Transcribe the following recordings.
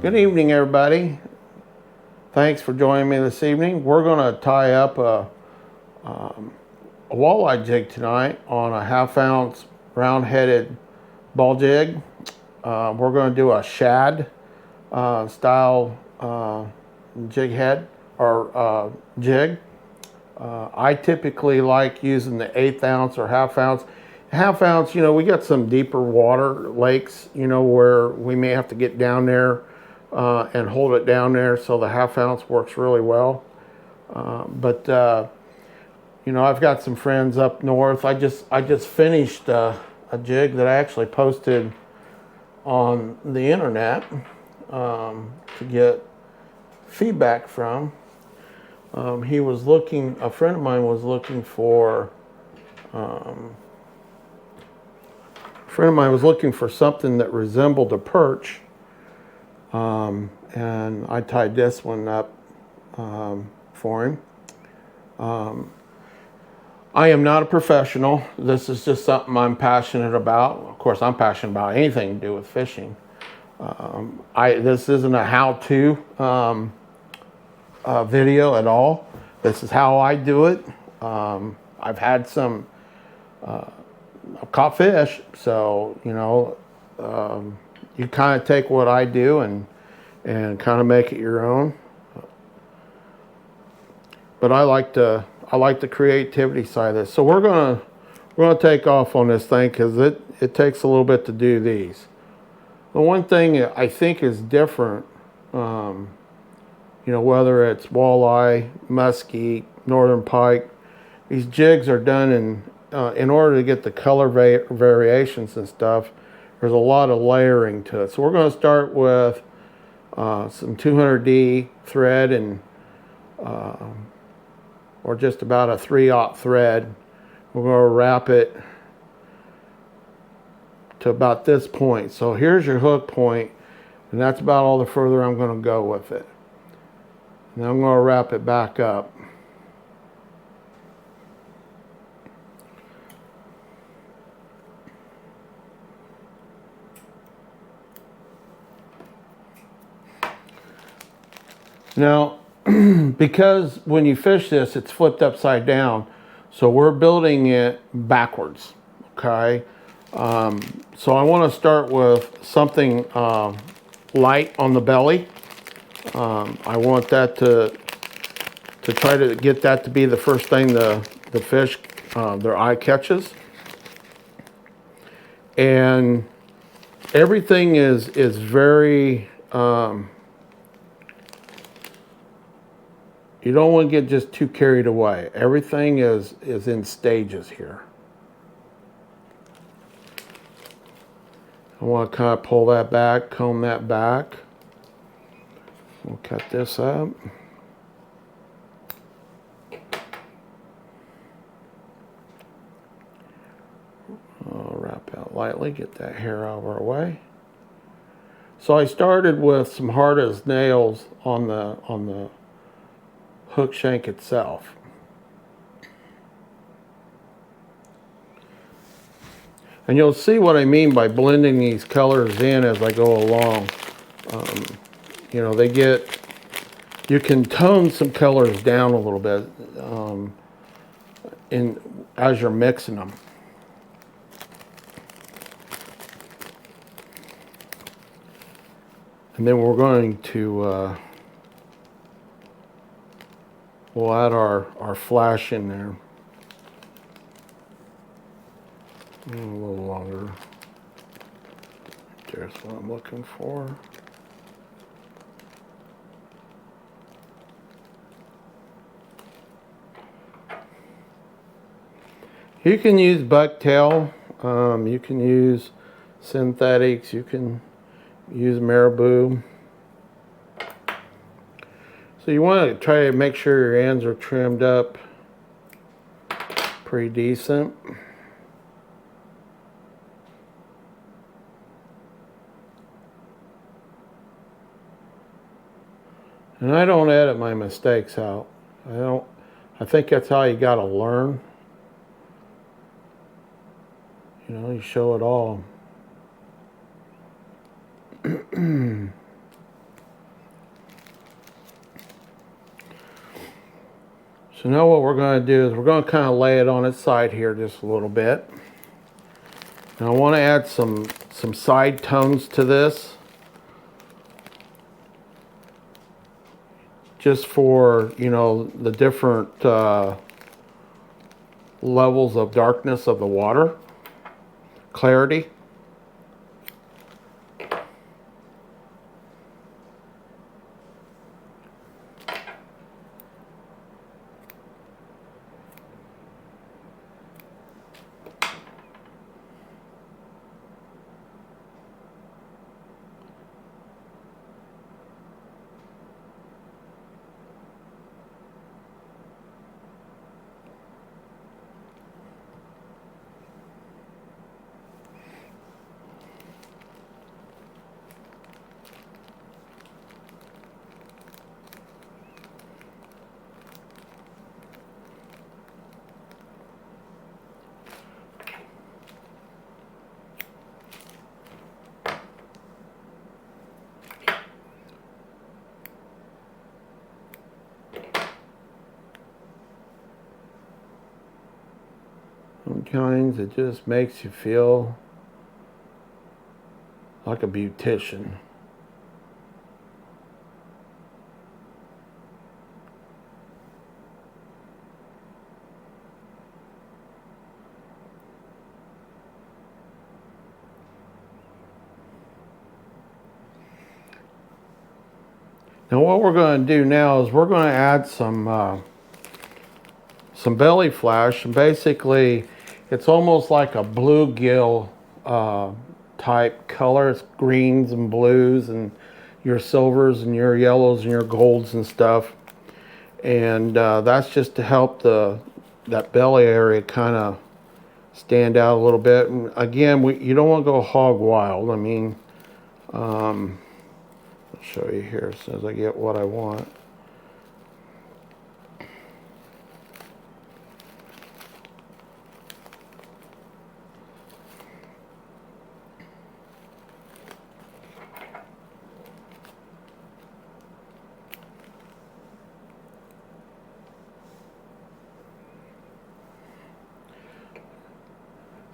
Good evening, everybody. Thanks for joining me this evening. We're going to tie up a walleye jig tonight on a 1/2 ounce round-headed ball jig. We're going to do a shad style jig head or jig. I typically like using the 1/8 ounce or 1/2 ounce. 1/2 ounce, we got some deeper water lakes, where we may have to get down there and hold it down there, so the 1/2 ounce works really well. But I've got some friends up north. I just finished a jig that I actually posted on the internet to get feedback from. A friend of mine was looking for something that resembled a perch. And I tied this one up for him. I am not a professional. This is just something I'm passionate about. Of course, I'm passionate about anything to do with fishing. This isn't a how-to video at all. This is how I do it. I've had some caught fish, so you kind of take what I do and kind of make it your own. But I like the creativity side of this. So we're gonna take off on this thing because it takes a little bit to do these. The one thing I think is different, whether it's walleye, muskie, northern pike, these jigs are done in order to get the color variations and stuff. There's a lot of layering to it. So we're going to start with some 200D thread and or just about a 3/0 thread. We're going to wrap it to about this point. So here's your hook point, and that's about all the further I'm going to go with it. Now I'm going to wrap it back up. Now, because when you fish this, it's flipped upside down, so we're building it backwards, okay? So I want to start with something light on the belly. I want that to try to get that to be the first thing the fish, their eye catches. And everything is very... you don't want to get just too carried away. Everything is in stages here. I want to kind of pull that back, comb that back. We'll cut this up. I'll wrap out lightly, get that hair out of our way. So I started with some hard as nails on the hook shank itself. And you'll see what I mean by blending these colors in as I go along. You can tone some colors down a little bit as you're mixing them. And then we're going to we'll add our flash in there. A little longer. There's what I'm looking for. You can use bucktail. You can use synthetics. You can use marabou. So you want to try to make sure your ends are trimmed up pretty decent. And I don't edit my mistakes out. I think that's how you got to learn. You show it all. So now what we're going to do is we're going to kind of lay it on its side here just a little bit. And I want to add some side tones to this, just for, you know, the different levels of darkness of the water, clarity. Sometimes it just makes you feel like a beautician. Now what we're going to do now is we're going to add some belly flash, and basically it's almost like a bluegill type color. It's greens and blues and your silvers and your yellows and your golds and stuff, and that's just to help that belly area kind of stand out a little bit. And again, you don't want to go hog wild. I mean, I'll show you here as soon as I get what I want.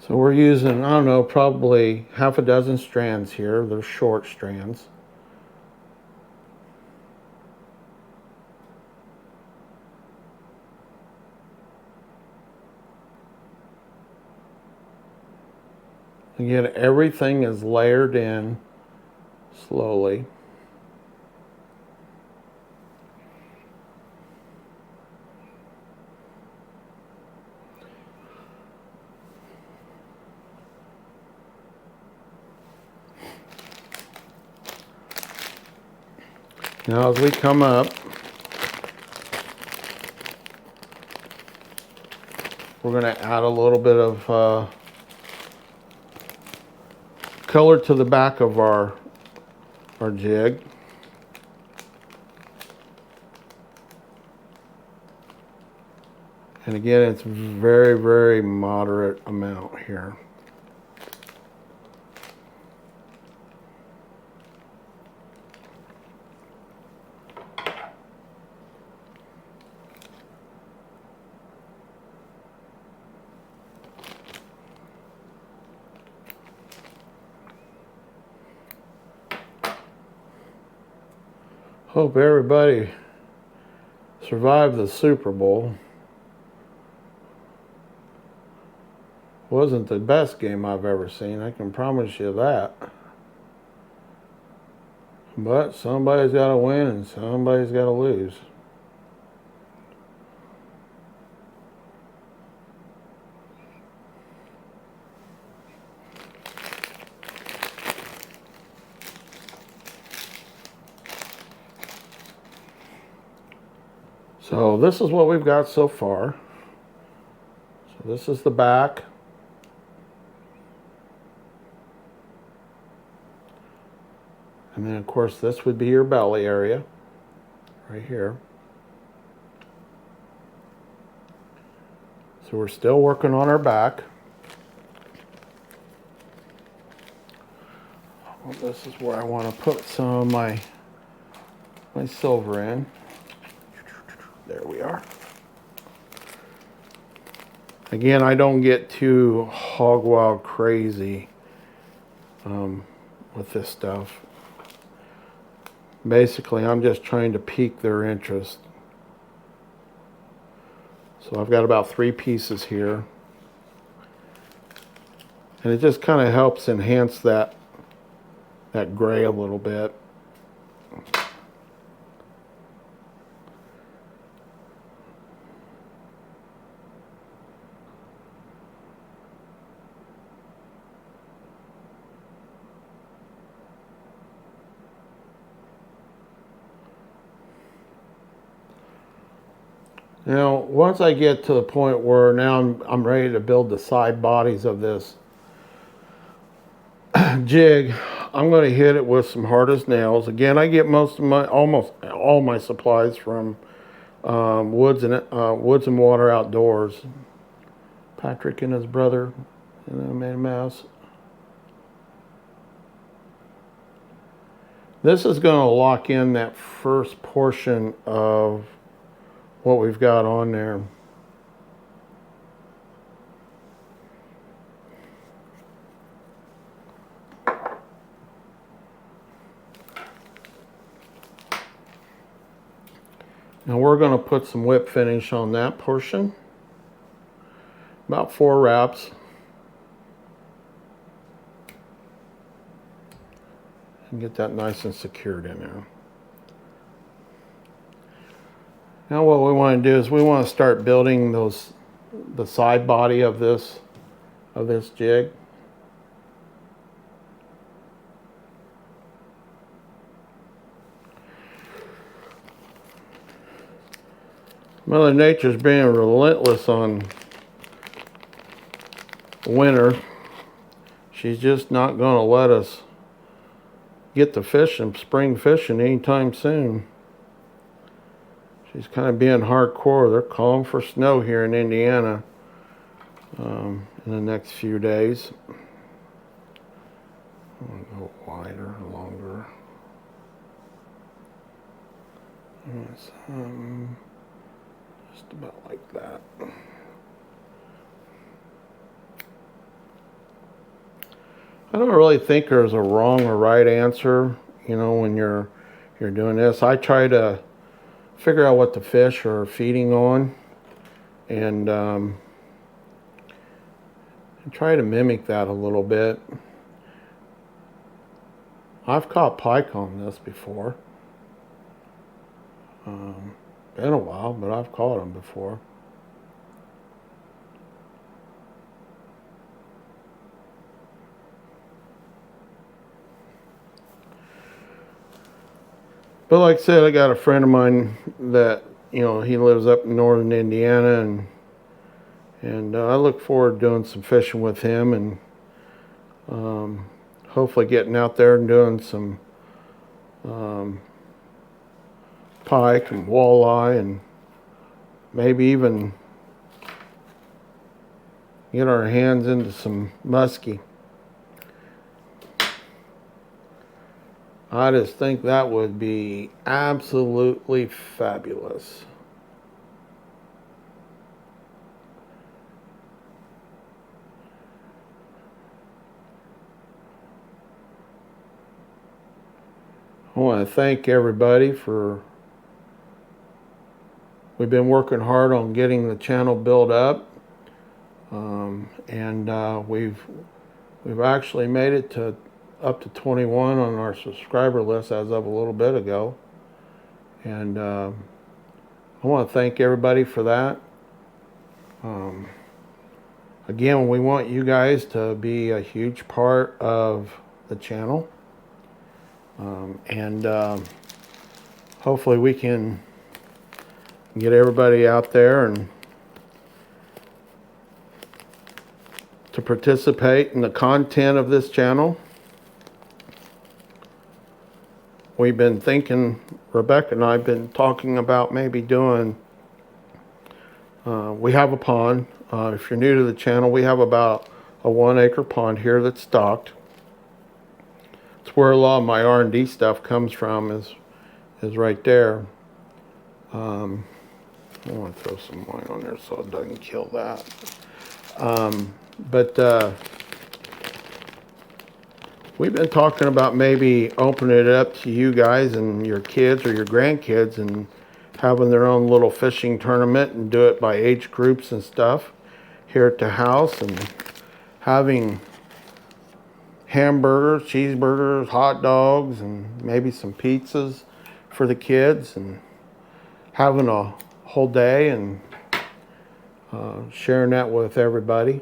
So we're using, I don't know, probably half a dozen strands here. They're short strands. Again, everything is layered in slowly. Now as we come up, we're going to add a little bit of color to the back of our jig. And again, it's very, very moderate amount here. Hope everybody survived the Super Bowl. Wasn't the best game I've ever seen, I can promise you that. But somebody's got to win and somebody's got to lose. So this is what we've got so far. So this is the back. And then of course this would be your belly area, right here. So we're still working on our back. Well, this is where I want to put some of my silver in. There we are. Again, I don't get too hog wild crazy with this stuff. Basically, I'm just trying to pique their interest. So I've got about 3 pieces here. And it just kind of helps enhance that gray a little bit. Now, once I get to the point where now I'm ready to build the side bodies of this jig, I'm going to hit it with some hard as nails. Again, I get almost all my supplies from Woods and Water Outdoors. Patrick and his brother, made a mess. This is going to lock in that first portion of what we've got on there. Now we're going to put some whip finish on that portion. About 4 wraps. And get that nice and secured in there. Now what we want to do is we want to start building the side body of this jig. Mother Nature's being relentless on winter. She's just not going to let us get to fishing, spring fishing anytime soon. She's kind of being hardcore. They're calling for snow here in Indiana in the next few days. I'm going to go wider, longer. Yes, just about like that. I don't really think there's a wrong or right answer, when you're doing this. I try to figure out what the fish are feeding on and try to mimic that a little bit. I've caught pike on this before. Been a while, but I've caught them before. But like I said, I got a friend of mine that, he lives up in northern Indiana, and I look forward to doing some fishing with him and hopefully getting out there and doing some pike and walleye and maybe even get our hands into some muskie. I just think that would be absolutely fabulous. I want to thank everybody we've been working hard on getting the channel built up, and we've actually made it to up to 21 on our subscriber list as of a little bit ago, and I want to thank everybody for that. Again, we want you guys to be a huge part of the channel, and hopefully we can get everybody out there and to participate in the content of this channel. We've been thinking, Rebecca and I have been talking about maybe doing, we have a pond. If you're new to the channel, we have about a 1-acre pond here that's stocked. It's where a lot of my R&D stuff comes from, is right there. I want to throw some wine on there so it doesn't kill that. But we've been talking about maybe opening it up to you guys and your kids or your grandkids and having their own little fishing tournament and do it by age groups and stuff here at the house, and having hamburgers, cheeseburgers, hot dogs, and maybe some pizzas for the kids, and having a whole day and sharing that with everybody.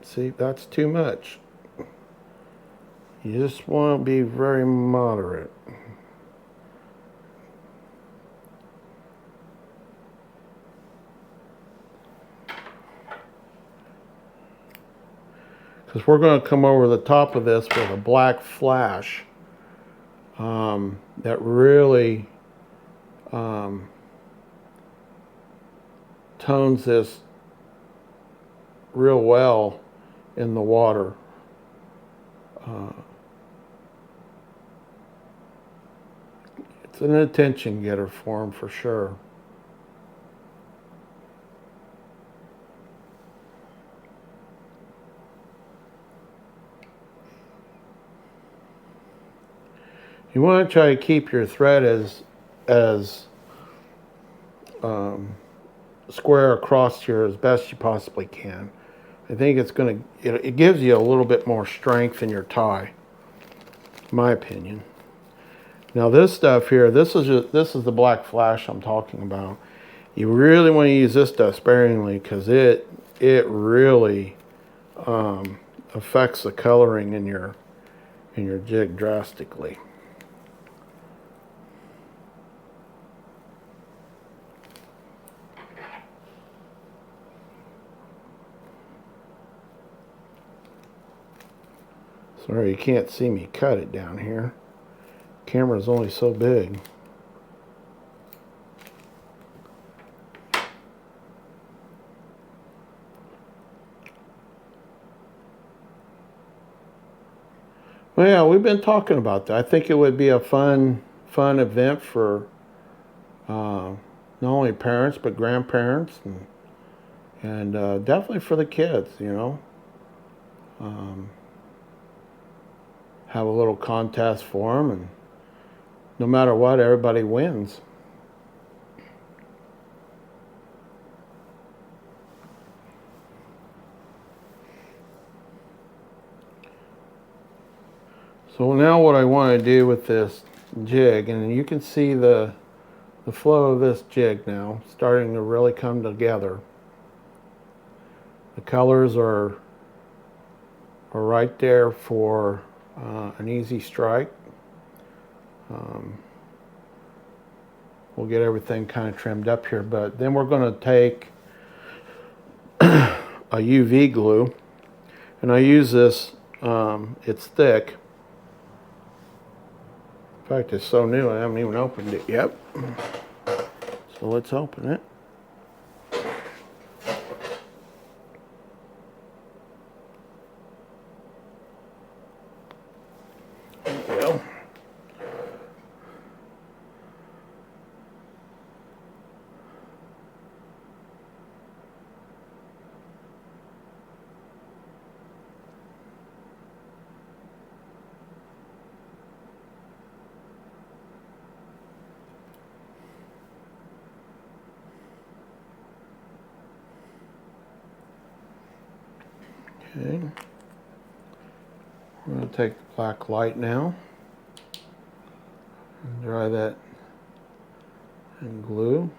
See, that's too much. You just want to be very moderate. Because we're going to come over the top of this with a black flash that really tones this real well in the water. It's an attention getter for them for sure. You want to try to keep your thread as square across here as best you possibly can. I think it's going to, it gives you a little bit more strength in your tie, in my opinion. Now this stuff here, this is the black flash I'm talking about. You really want to use this stuff sparingly because it really affects the coloring in your jig drastically. Sorry, you can't see me cut it down here. Camera's only so big. Well, yeah, we've been talking about that. I think it would be a fun event for not only parents but grandparents, and definitely for the kids. You know, have a little contest for them, and no matter what, everybody wins. So now what I want to do with this jig, and you can see the flow of this jig now starting to really come together. The colors are right there for an easy strike. We'll get everything kind of trimmed up here, but then we're going to take a UV glue, and I use this, it's thick. In fact, it's so new I haven't even opened it yet. So let's open it. There we go. Okay, we're going to take the black light now and dry that in glue.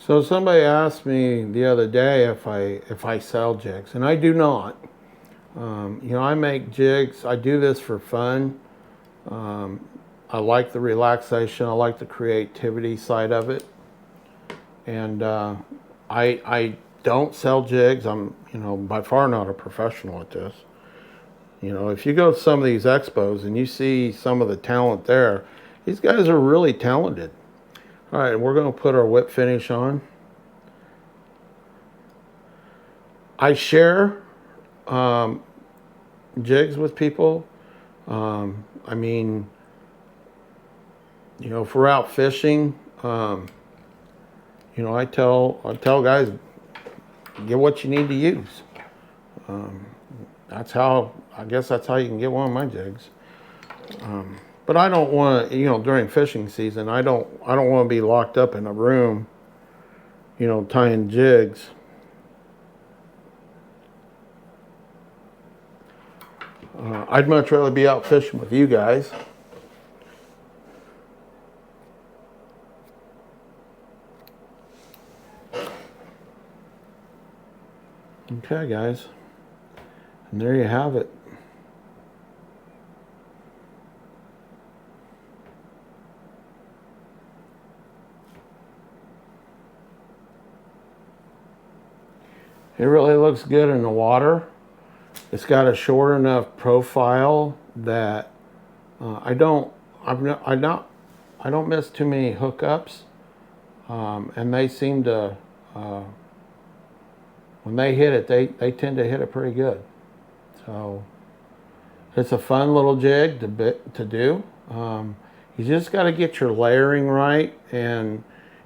So somebody asked me the other day if I sell jigs, and I do not. You know, I make jigs. I do this for fun. I like the relaxation. I like the creativity side of it, and I don't sell jigs. I'm, by far not a professional at this. If you go to some of these expos and you see some of the talent there, these guys are really talented. All right, we're going to put our whip finish on. I share jigs with people. I mean, if we're out fishing, I tell guys, get what you need to use. I guess that's how you can get one of my jigs. But I don't want to, during fishing season, I don't want to be locked up in a room, tying jigs. I'd much rather be out fishing with you guys. Okay, guys. And there you have it. It really looks good in the water. It's got a short enough profile that I don't miss too many hookups, and they seem to when they hit it, they tend to hit it pretty good. So it's a fun little jig to do. You just got to get your layering right, and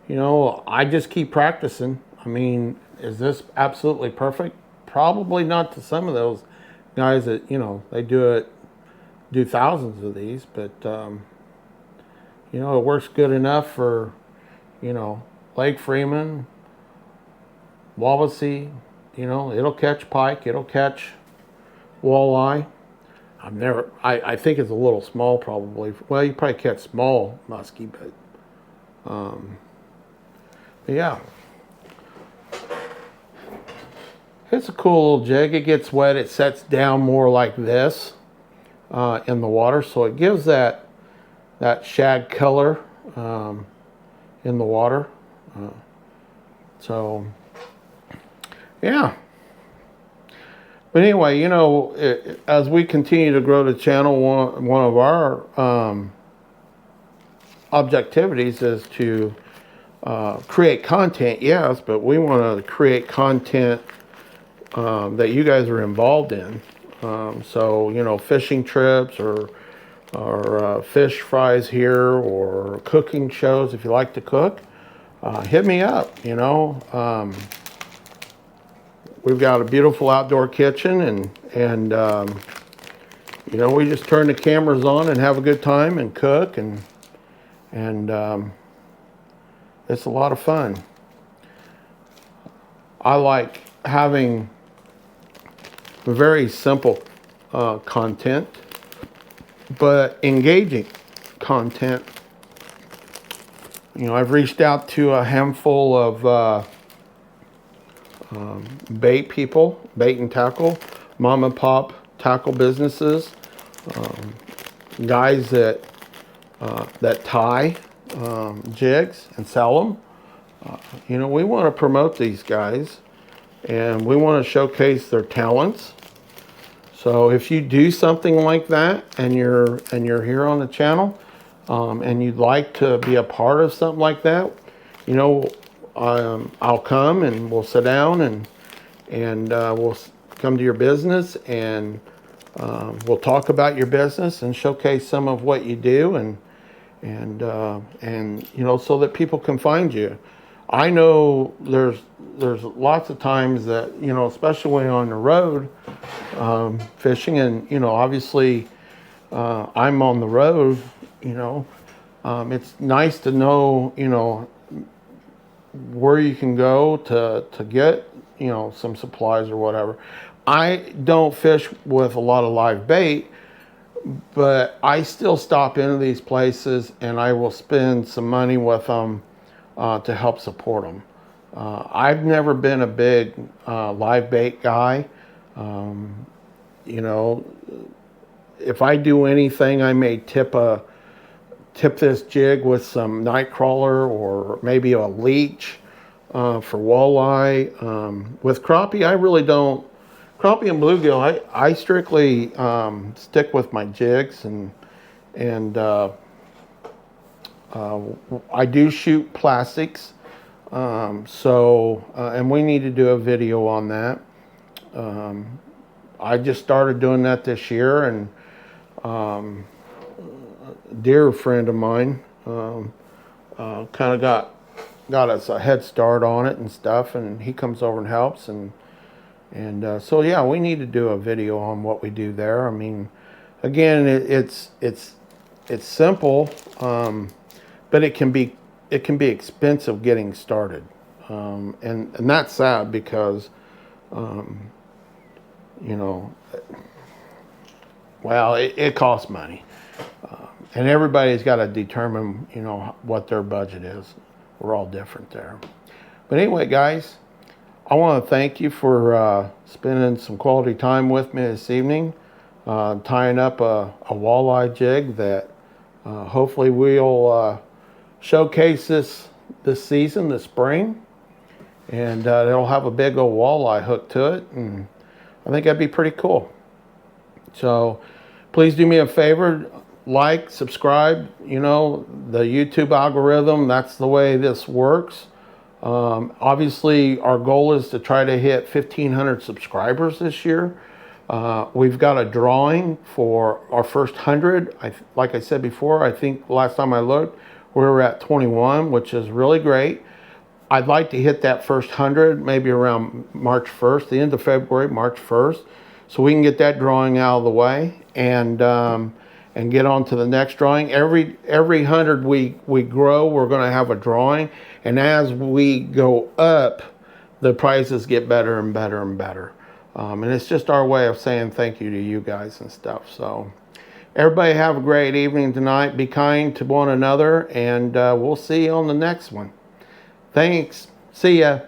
I just keep practicing. I mean, is this absolutely perfect? Probably not to some of those guys that they do thousands of these, but it works good enough for Lake Freeman, Walleye. It'll catch pike, it'll catch walleye. I think it's a little small probably. Well, you probably catch small muskie, but yeah. It's a cool little jig. It gets wet, it sets down more like this in the water, so it gives that shad color in the water. So yeah. But anyway, as we continue to grow the channel, one of our objectivities is to create content, yes, but we want to create content that you guys are involved in. So, fishing trips or fish fries here, or cooking shows. If you like to cook, hit me up. We've got a beautiful outdoor kitchen, and we just turn the cameras on and have a good time and cook, and it's a lot of fun. I like having very simple content, but engaging content. I've reached out to a handful of bait and tackle, mom and pop tackle businesses, guys that tie jigs and sell them. We want to promote these guys, and we want to showcase their talents. So if you do something like that, and you're here on the channel, and you'd like to be a part of something like that, I'll come and we'll sit down and we'll come to your business, and we'll talk about your business and showcase some of what you do, and so that people can find you. I know there's lots of times that especially when you're on the road fishing, and obviously I'm on the road. It's nice to know where you can go to get some supplies or whatever. I don't fish with a lot of live bait, but I still stop into these places and I will spend some money with them to help support them. I've never been a big live bait guy. If I do anything, I may tip this jig with some night crawler or maybe a leech, for walleye. With crappie, I really don't. Crappie and bluegill, I strictly stick with my jigs, and I do shoot plastics. And we need to do a video on that. I just started doing that this year, and a dear friend of mine kind of got us a head start on it and stuff, and he comes over and helps, and so yeah, we need to do a video on what we do there. I mean, again, it's simple, but it can be expensive getting started, and that's sad because you know, well, it costs money, and everybody's got to determine, you know, what their budget is. We're all different there. But anyway, guys, I want to thank you for spending some quality time with me this evening, tying up a walleye jig that hopefully we'll showcase this season, this spring, and it'll have a big old walleye hook to it, and I think that'd be pretty cool. So please do me a favor, like, subscribe. You know, the YouTube algorithm, that's the way this works. Obviously, our goal is to try to hit 1,500 subscribers this year. We've got a drawing for our first 100. Like I said before, I think last time I looked, we were at 21, which is really great. I'd like to hit that first 100 maybe around March 1st, the end of February, March 1st, so we can get that drawing out of the way and get on to the next drawing. Every 100 we grow, we're going to have a drawing, and as we go up, the prizes get better and better and better. And it's just our way of saying thank you to you guys and stuff. So everybody have a great evening tonight. Be kind to one another, and we'll see you on the next one. Thanks. See ya.